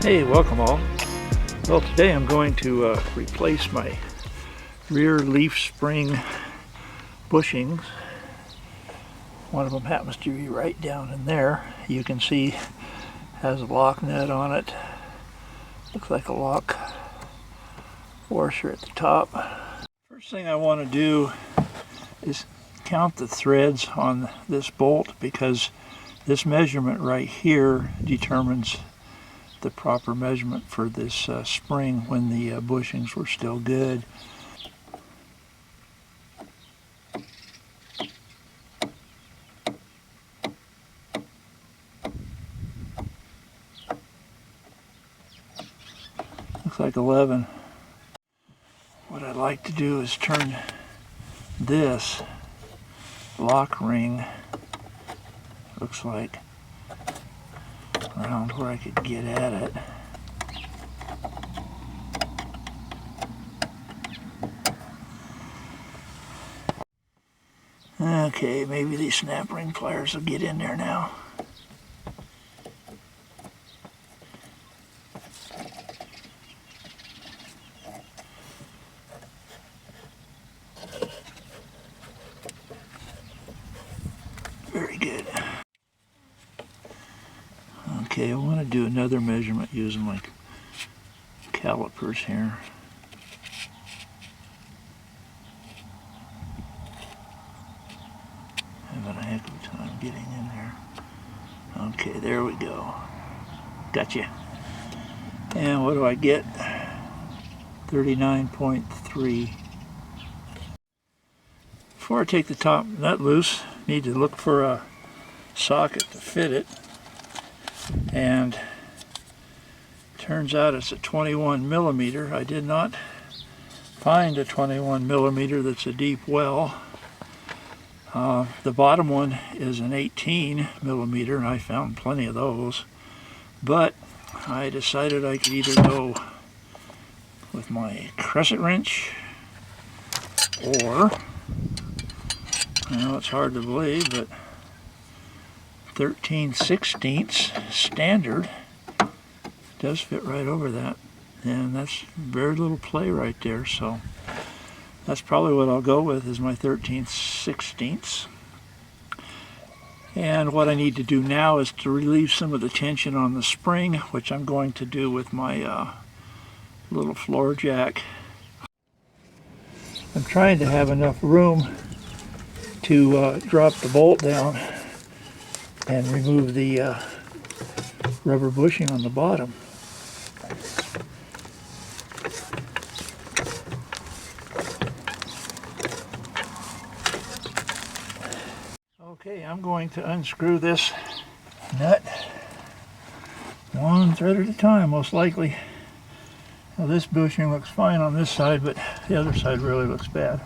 Hey, welcome all. Well, today I'm going to replace my rear leaf spring bushings. One of them happens to be right down in there. You can see has a lock nut on it. Looks like a lock washer at the top. First thing I want to do is count the threads on this bolt, because this measurement right here determines the proper measurement for this spring when the bushings were still good. Looks like 11. What I'd like to do is turn this lock ring, looks like, around where I could get at it. Okay, maybe these snap ring pliers will get in there now. Very good. Okay, I want to do another measurement using my calipers here. Having a heck of a time getting in there. Okay, there we go. Gotcha. And what do I get? 39.3. Before I take the top nut loose, I need to look for a socket to fit it. And turns out it's a 21 millimeter. I did not find a 21 millimeter that's a deep well. The bottom one is an 18 millimeter, and I found plenty of those. But I decided I could either go with my crescent wrench, or, I know it's hard to believe, but 13/16 standard does fit right over that, and that's very little play right there, so that's probably what I'll go with, is my 13/16. And what I need to do now is to relieve some of the tension on the spring, which I'm going to do with my little floor jack. I'm trying to have enough room to drop the bolt down and remove the rubber bushing on the bottom. Okay, I'm going to unscrew this nut one thread at a time, most likely. Now, this bushing looks fine on this side, but the other side really looks bad.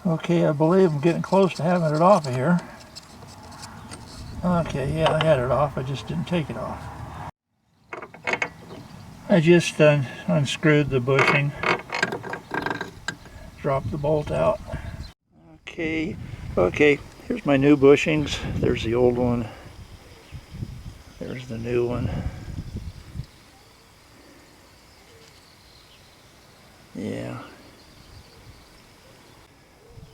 Okay, I believe I'm getting close to having it off of here. Okay, yeah, I had it off, I just didn't take it off. I just unscrewed the bushing, dropped the bolt out. Okay, here's my new bushings. There's the old one. There's the new one. Yeah.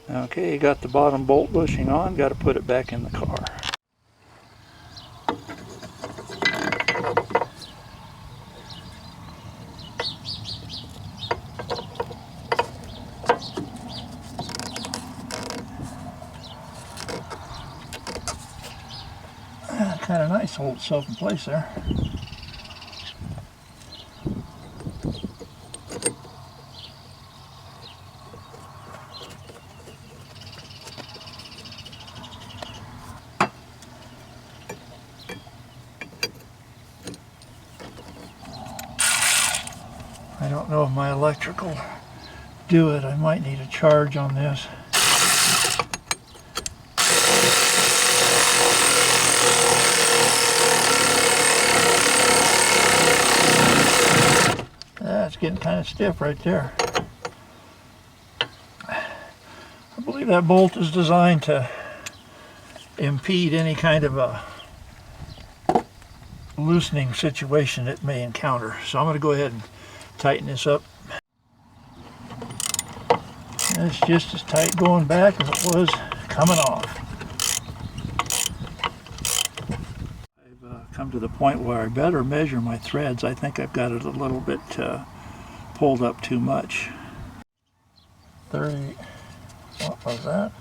Okay, got the bottom bolt bushing on, got to put it back in the car. Kind of nice, hold itself in place there. I don't know if my electric will do it. I might need a charge on this. That's getting kind of stiff right there. I believe that bolt is designed to impede any kind of a loosening situation it may encounter. So I'm going to go ahead and tighten this up. And it's just as tight going back as it was coming off. I've come to the point where I better measure my threads. I think I've got it a little bit pulled up too much. 30, what was that?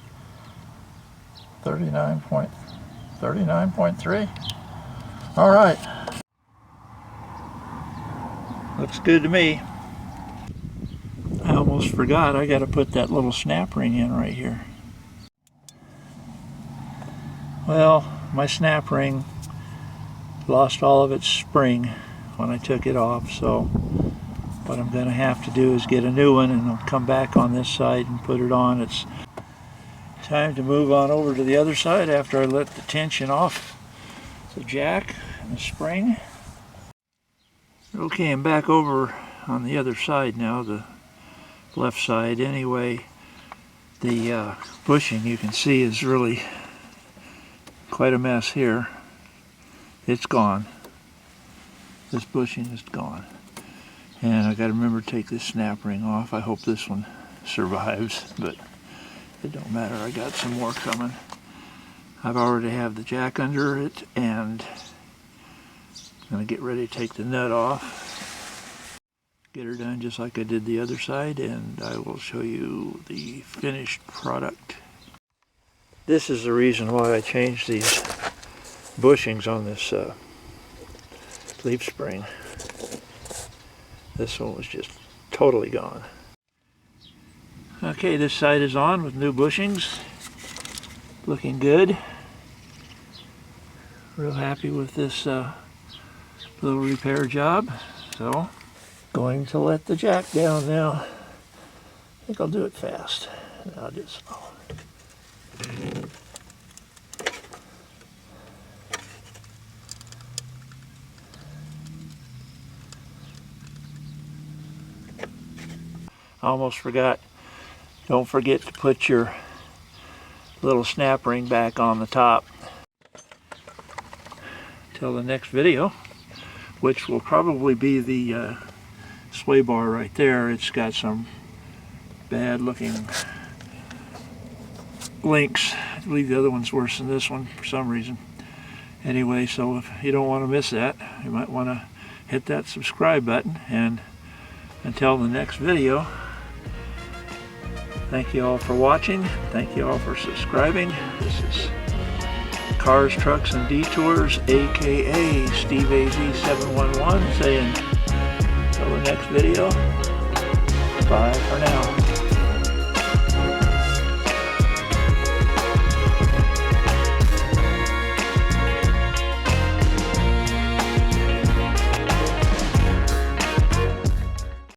39.3. All right. Looks good to me. I almost forgot, I got to put that little snap ring in right here. Well, my snap ring lost all of its spring when I took it off, so what I'm going to have to do is get a new one, and I'll come back on this side and put it on. It's time to move on over to the other side after I let the tension off the jack and the spring. Okay, I'm back over on the other side now, the left side. Anyway, the bushing you can see is really quite a mess here. It's gone. This bushing is gone. And I got to remember to take this snap ring off. I hope this one survives, but it don't matter. I got some more coming. I've already have the jack under it, and I'm going to get ready to take the nut off. Get her done just like I did the other side, and I will show you the finished product. This is the reason why I changed these bushings on this leaf spring. This one was just totally gone. Okay, this side is on with new bushings. Looking good. Real happy with this little repair job. So, going to let the jack down now. I think I'll do it fast. I'll do it slow. I almost forgot. Don't forget to put your little snap ring back on the top. Till the next video, which will probably be the sway bar right there. It's got some bad looking links. I believe the other one's worse than this one for some reason. Anyway, so if you don't want to miss that, you might want to hit that subscribe button. And until the next video, thank you all for watching. Thank you all for subscribing. This is Cars, Trucks, and Detours, aka Steve AZ711, saying until the next video, bye for now.